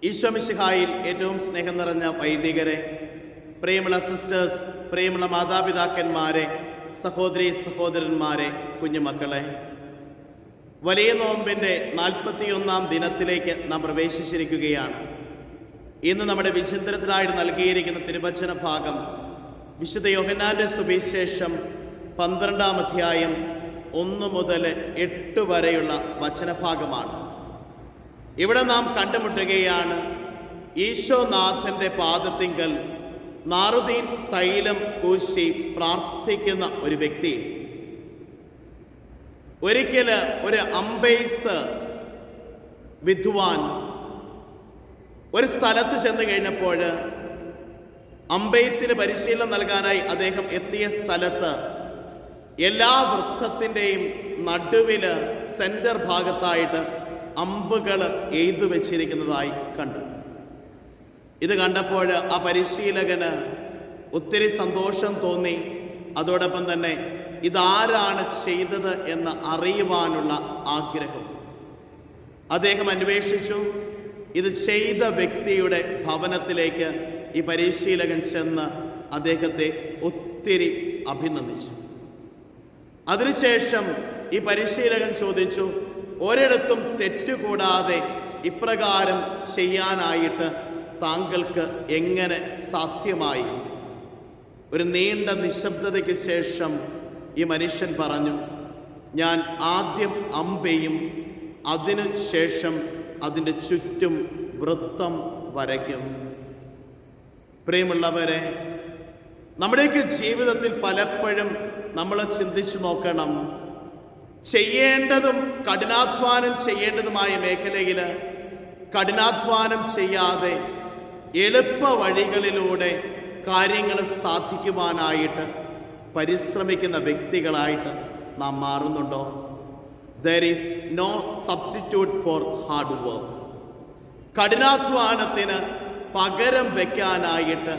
ഈശോ മിശിഹായിൽ ഏറ്റവും സ്നേഹം നിറഞ്ഞ വൈദികരെ, പ്രിയമുള്ള സിസ്റ്റേഴ്സ്, പ്രിയമുള്ള മാതാപിതാക്കന്മാരെ, സഹോദരി സഹോദരന്മാരെ, കുഞ്ഞുമക്കളെ, വലിയ നോമ്പിൻ്റെ 41-ാം ദിനത്തിലേക്ക് നാം പ്രവേശിച്ചിരിക്കുകയാണ്. ഇന്ന് നമ്മുടെ വിചിന്തനത്തിനായിട്ട് നൽകിയിരിക്കുന്ന തിരുവചന ഭാഗം വിശുദ്ധ യോഹന്നാന്റെ സുവിശേഷം 12-ാം അധ്യായം 1 മുതൽ 8 വരെയുള്ള വചനഭാഗമാണ്. ഇവിടെ നാം കണ്ടുമുട്ടുകയാണ് ഈശോനാഥൻ്റെ പാദത്തിങ്കൽ നാറുദീൻ തൈലം പൂശി പ്രാർത്ഥിക്കുന്ന ഒരു വ്യക്തി. ഒരിക്കൽ ഒരു അമ്പെയ്ത്ത് വിദ്വാൻ ഒരു സ്ഥലത്ത് ചെന്ന് കഴിഞ്ഞപ്പോൾ അമ്പെയ്ത്തിന് പരിശീലനം നൽകാനായി അദ്ദേഹം എത്തിയ സ്ഥലത്ത് എല്ലാ വൃത്തത്തിൻ്റെയും നടുവിൽ സെൻറ്റർ ഭാഗത്തായിട്ട് അമ്പുകൾ എഴുതു വെച്ചിരിക്കുന്നതായി കണ്ടു. ഇത് കണ്ടപ്പോൾ ആ പരിശീലകന് ഒത്തിരി സന്തോഷം തോന്നി. അതോടൊപ്പം തന്നെ ഇതാരാണ് ചെയ്തത് എന്ന് അറിയുവാനുള്ള ആഗ്രഹം. അദ്ദേഹം അന്വേഷിച്ചു. ഇത് ചെയ്ത വ്യക്തിയുടെ ഭവനത്തിലേക്ക് ഈ പരിശീലകൻ ചെന്ന് അദ്ദേഹത്തെ ഒത്തിരി അഭിനന്ദിച്ചു. അതിനുശേഷം ഈ പരിശീലകൻ ചോദിച്ചു, ഒരിടത്തും തെറ്റുകൂടാതെ ഇപ്രകാരം ചെയ്യാനായിട്ട് താങ്കൾക്ക് എങ്ങനെ സാധ്യമായി? ഒരു നീണ്ട നിശബ്ദതയ്ക്ക് ശേഷം ഈ മനുഷ്യൻ പറഞ്ഞു, ഞാൻ ആദ്യം അമ്പെയ്യും, അതിനു ശേഷം അതിൻ്റെ ചുറ്റും വൃത്തം വരയ്ക്കും. പ്രിയമുള്ളവരെ, നമ്മുടെയൊക്കെ ജീവിതത്തിൽ പലപ്പോഴും നമ്മൾ ചിന്തിച്ചു നോക്കണം, ചെയ്യേണ്ടതും കഠിനാധ്വാനം ചെയ്യേണ്ടതുമായ മേഖലയിൽ കഠിനാധ്വാനം ചെയ്യാതെ എളുപ്പ വഴികളിലൂടെ കാര്യങ്ങൾ സാധിക്കുവാനായിട്ട് പരിശ്രമിക്കുന്ന വ്യക്തികളായിട്ട് നാം മാറുന്നുണ്ടോ? There is no substitute for hard work. കഠിനാധ്വാനത്തിന് പകരം വയ്ക്കാനായിട്ട്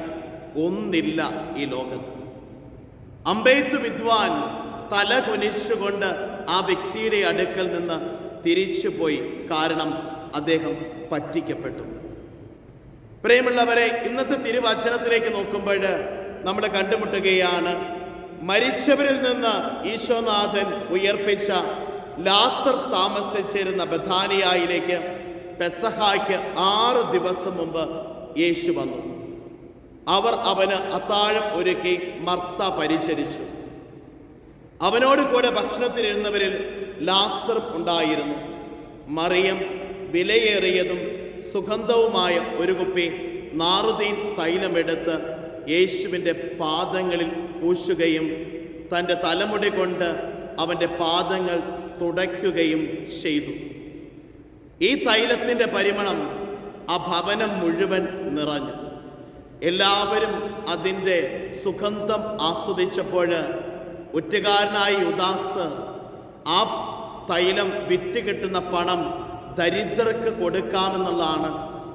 ഒന്നില്ല ഈ ലോകത്ത്. അമ്പെയ്ത്ത് വിദ്വാൻ തല കുനിച്ചുകൊണ്ട് ആ വ്യക്തിയുടെ അടുക്കൽ നിന്ന് തിരിച്ചുപോയി. കാരണം അദ്ദേഹം പറ്റിക്കപ്പെട്ടു. പ്രിയമുള്ളവരെ, ഇന്നത്തെ തിരുവചനത്തിലേക്ക് നോക്കുമ്പോൾ നമ്മൾ കണ്ടുമുട്ടുകയാണ് മരിച്ചവരിൽ നിന്ന് ഈശോനാഥൻ ഉയർപ്പിച്ച ലാസർ താമസിച്ചിരുന്ന ബഥാനിയായിലേക്ക് പെസഹായ്ക്ക് 6 ദിവസം മുമ്പ് യേശു വന്നു. അവർ അവന് അത്താഴം ഒരുക്കി മർത്ത പരിചരിച്ചു. അവനോട് കൂടെ ഭക്ഷണത്തിനിരുന്നവരിൽ ലാസർ ഉണ്ടായിരുന്നു. മറിയം വിലയേറിയതും സുഗന്ധവുമായ ഒരു കുപ്പി നാറുദീൻ തൈലമെടുത്ത് യേശുവിൻ്റെ പാദങ്ങളിൽ പൂശുകയും തൻ്റെ തലമുടി കൊണ്ട് അവൻ്റെ പാദങ്ങൾ തുടയ്ക്കുകയും ചെയ്തു. ഈ തൈലത്തിൻ്റെ പരിമളം ആ ഭവനം മുഴുവൻ നിറഞ്ഞു. എല്ലാവരും അതിൻ്റെ സുഗന്ധം ആസ്വദിച്ചപ്പോൾ ഒറ്റുകാരനായ യുദാസ് ആ തൈലം വിറ്റ് കിട്ടുന്ന പണം ദരിദ്രർക്ക് കൊടുക്കാമെന്നുള്ളതാണ്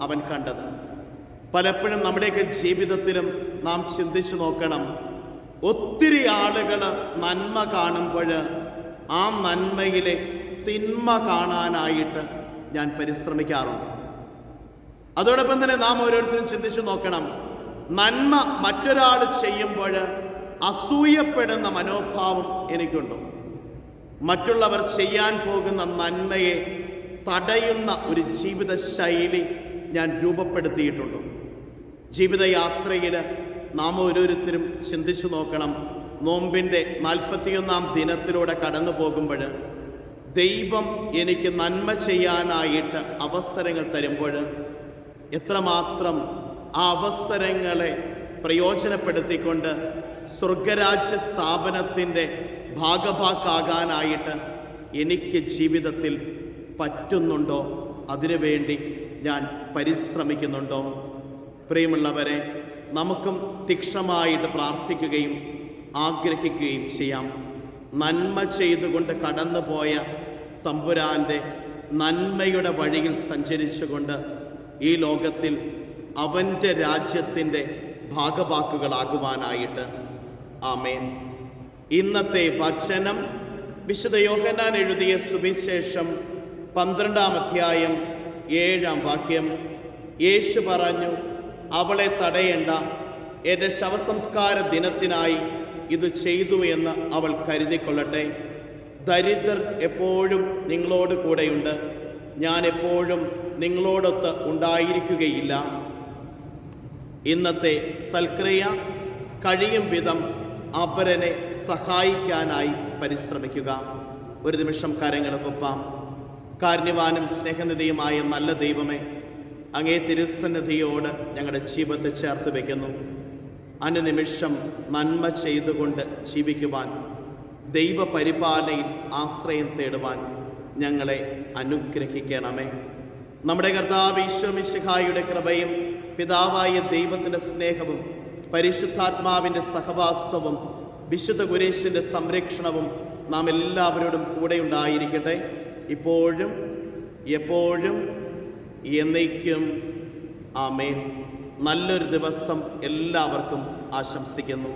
അവൻ കണ്ടത്. പലപ്പോഴും നമ്മുടെയൊക്കെ ജീവിതത്തിലും നാം ചിന്തിച്ചു നോക്കണം, ഒത്തിരി ആളുകൾ നന്മ കാണുമ്പോൾ ആ നന്മയിലെ തിന്മ കാണാനായിട്ട് ഞാൻ പരിശ്രമിക്കാറുണ്ട്. അതോടൊപ്പം തന്നെ നാം ഓരോരുത്തരും ചിന്തിച്ചു നോക്കണം, നന്മ മറ്റൊരാൾ ചെയ്യുമ്പോൾ അസൂയപ്പെടുന്ന മനോഭാവം എനിക്കുണ്ടോ? മറ്റുള്ളവർ ചെയ്യാൻ പോകുന്ന നന്മയെ തടയുന്ന ഒരു ജീവിത ശൈലി ഞാൻ രൂപപ്പെടുത്തിയിട്ടുണ്ടോ? ജീവിതയാത്രയിൽ നാം ഓരോരുത്തരും ചിന്തിച്ചു നോക്കണം. നോമ്പിൻ്റെ 41-ാം ദിനത്തിലൂടെ കടന്നു പോകുമ്പോൾ ദൈവം എനിക്ക് നന്മ ചെയ്യാനായിട്ട് അവസരങ്ങൾ തരുമ്പോൾ എത്രമാത്രം ആ അവസരങ്ങളെ പ്രയോജനപ്പെടുത്തിക്കൊണ്ട് സ്വർഗരാജ്യ സ്ഥാപനത്തിൻ്റെ ഭാഗഭാക്കാകാനായിട്ട് എനിക്ക് ജീവിതത്തിൽ പറ്റുന്നുണ്ടോ? അതിനുവേണ്ടി ഞാൻ പരിശ്രമിക്കുന്നുണ്ടോ? പ്രിയമുള്ളവരെ, നമുക്കും തീക്ഷ്ണമായിട്ട് പ്രാർത്ഥിക്കുകയും ആഗ്രഹിക്കുകയും ചെയ്യാം. നന്മ ചെയ്തുകൊണ്ട് കടന്നുപോയ തമ്പുരാൻ്റെ നന്മയുടെ വഴിയിൽ സഞ്ചരിച്ചുകൊണ്ട് ഈ ലോകത്തിൽ അവൻ്റെ രാജ്യത്തിൻ്റെ ഭാഗവാക്കുകളാകുവാനായിട്ട്. ആമേൻ. ഇന്നത്തെ വചനം വിശുദ്ധ യോഹന്നാൻ എഴുതിയ സുവിശേഷം 12-ാം അധ്യായം 7-ാം വാക്യം. യേശു പറഞ്ഞു, അവളെ തടയേണ്ട, എൻ്റെ ശവസംസ്കാര ദിനത്തിനായി ഇത് ചെയ്തു എന്ന് അവൾ കരുതിക്കൊള്ളട്ടെ. ദരിദ്രർ എപ്പോഴും നിങ്ങളോട് കൂടെയുണ്ട്, ഞാൻ എപ്പോഴും നിങ്ങളോടൊത്ത് ഉണ്ടായിരിക്കുകയില്ല. ഇന്നത്തെ സൽക്രിയ കഴിയും വിധം അപരനെ സഹായിക്കാനായി പരിശ്രമിക്കുക. ഒരു നിമിഷം കരങ്ങളൊപ്പം. കാരുണ്യവാനും സ്നേഹനിധിയുമായ നല്ല ദൈവമേ, അങ്ങേ തിരുസന്നിധിയോട് ഞങ്ങളുടെ ജീവിതത്തെ ചേർത്ത് വയ്ക്കുന്നു. അനുനിമിഷം നന്മ ചെയ്തുകൊണ്ട് ജീവിക്കുവാൻ, ദൈവപരിപാലനയിൽ ആശ്രയം തേടുവാൻ ഞങ്ങളെ അനുഗ്രഹിക്കണമേ. നമ്മുടെ കർത്താവ് ഈശോ മിശിഹായുടെ കൃപയും പിതാവായ ദൈവത്തിൻ്റെ സ്നേഹവും പരിശുദ്ധാത്മാവിൻ്റെ സഹവാസവും വിശുദ്ധ കുരിശിൻ്റെ സംരക്ഷണവും നാം എല്ലാവരോടും കൂടെ ഉണ്ടായിരിക്കട്ടെ, ഇപ്പോഴും എപ്പോഴും എന്നേക്കും. ആമേൻ. നല്ലൊരു ദിവസം എല്ലാവർക്കും ആശംസിക്കുന്നു.